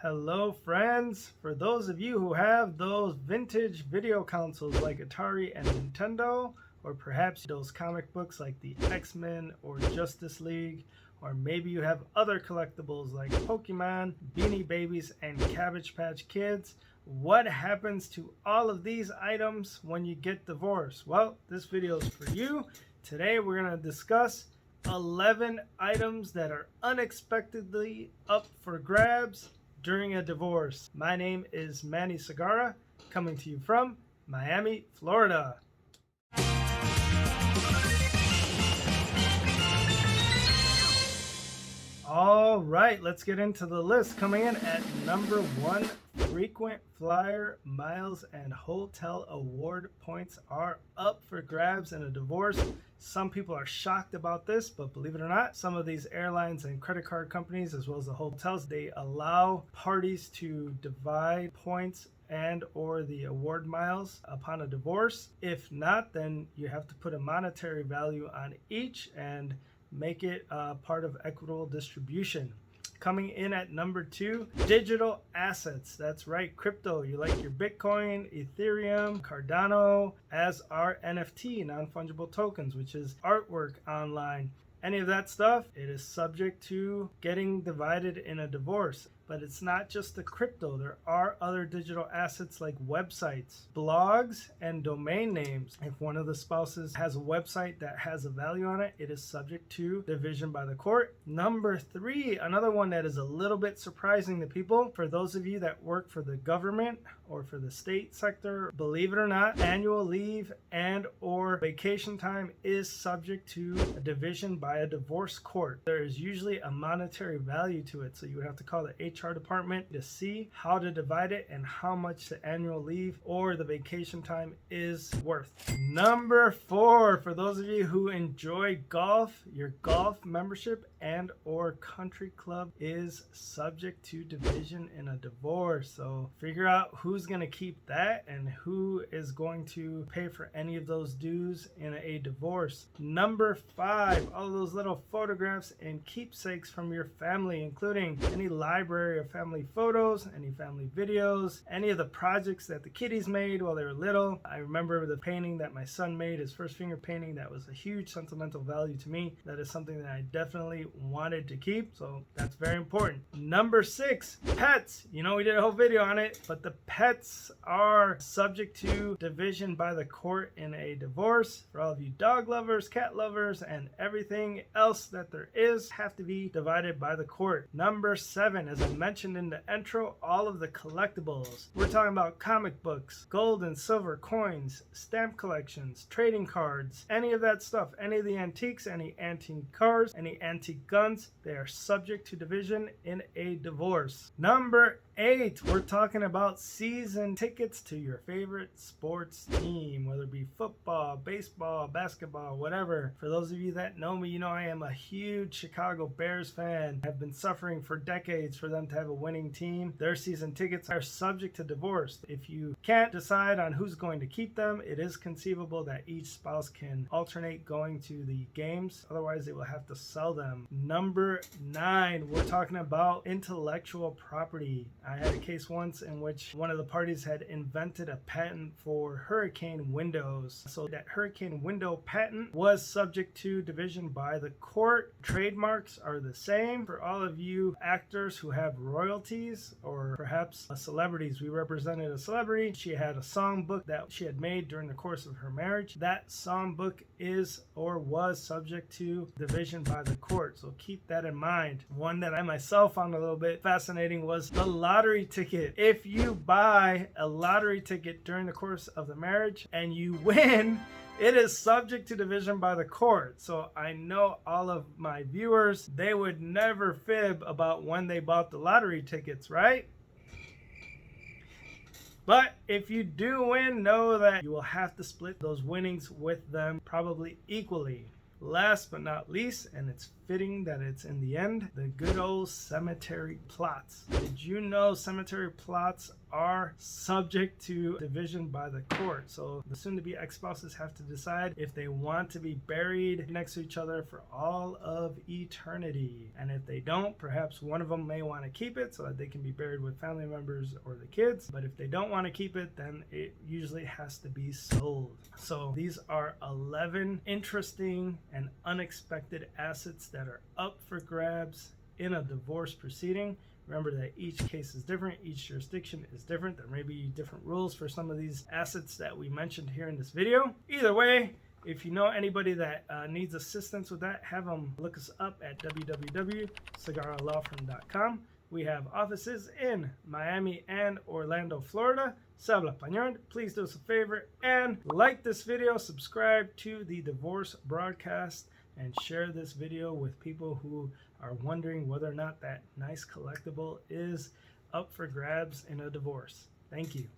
Hello friends! For those of you who have those vintage video consoles like Atari and Nintendo, or perhaps those comic books like the X-Men or Justice League, or maybe you have other collectibles like Pokemon, Beanie Babies, and Cabbage Patch Kids, what happens to all of these items when you get divorced? Well, this video is for you. Today we're going to discuss 11 items that are unexpectedly up for grabs during a divorce. My name is Manny Segarra, coming to you from Miami, Florida. All right, let's get into the list. Coming in at number 1, frequent flyer miles and hotel award points are up for grabs in a divorce. Some people are shocked about this, but believe it or not, some of these airlines and credit card companies, as well as the hotels, they allow parties to divide points and or the award miles upon a divorce. If not, then you have to put a monetary value on each and make it part of equitable distribution. Coming in at number 2, digital assets. That's right, crypto. You like your Bitcoin, Ethereum, Cardano, as are NFT, non-fungible tokens, which is artwork online. Any of that stuff, it is subject to getting divided in a divorce. But it's not just the crypto. There are other digital assets like websites, blogs, and domain names. If one of the spouses has a website that has a value on it, it is subject to division by the court. Number 3, another one that is a little bit surprising to people. For those of you that work for the government or for the state sector, believe it or not, annual leave and or vacation time is subject to a division by a divorce court. There is usually a monetary value to it, so you would have to call the HR department to see how to divide it and how much the annual leave or the vacation time is worth. Number 4, for those of you who enjoy golf, your golf membership and or country club is subject to division in a divorce. So figure out who's going to keep that and who is going to pay for any of those dues in a divorce. Number 5, all those little photographs and keepsakes from your family, including any library of family photos, any family videos, any of the projects that the kiddies made while they were little. I remember the painting that my son made, his first finger painting, that was a huge sentimental value to me. That is something that I definitely wanted to keep, so that's very important. Number 6, pets. You know, we did a whole video on it, but the pets are subject to division by the court in a divorce. For all of you dog lovers, cat lovers, and everything else that there is, have to be divided by the court. Number 7, as I mentioned in the intro, all of the collectibles. We're talking about comic books, gold and silver coins, stamp collections, trading cards, any of that stuff, any of the antiques, any antique cars, any antique guns, they are subject to division in a divorce. Number 8, we're talking about season tickets to your favorite sports team, whether it be football, baseball, basketball, whatever. For those of you that know me, you know I am a huge Chicago Bears fan. I've been suffering for decades for them to have a winning team. Their season tickets are subject to divorce. If you can't decide on who's going to keep them, it is conceivable that each spouse can alternate going to the games. Otherwise, they will have to sell them. Number 9, we're talking about intellectual property. I had a case once in which one of the parties had invented a patent for hurricane windows. So that hurricane window patent was subject to division by the court. Trademarks are the same. For all of you actors who have royalties or perhaps celebrities, we represented a celebrity. She had a songbook that she had made during the course of her marriage. That songbook is or was subject to division by the court. So keep that in mind. One that I myself found a little bit fascinating was the lottery ticket. If you buy a lottery ticket during the course of the marriage and you win, it is subject to division by the court. So I know all of my viewers, they would never fib about when they bought the lottery tickets, right? But if you do win, know that you will have to split those winnings with them probably equally. Last but not least, and it's fitting that it's in the end, the good old cemetery plots. Did you know cemetery plots are subject to division by the court? So the soon-to-be ex-spouses have to decide if they want to be buried next to each other for all of eternity. And if they don't, perhaps one of them may want to keep it so that they can be buried with family members or the kids. But if they don't want to keep it, then it usually has to be sold. So these are 11 interesting and unexpected assets that are up for grabs in a divorce proceeding. Remember that each case is different, each jurisdiction is different. There may be different rules for some of these assets that we mentioned here in this video. Either way, if you know anybody that needs assistance with that, have them look us up at www.segarralawfirm.com. We have offices in Miami and Orlando, Florida. Se habla español. Please do us a favor and like this video, subscribe to the Divorce Broadcast, and share this video with people who are wondering whether or not that nice collectible is up for grabs in a divorce. Thank you.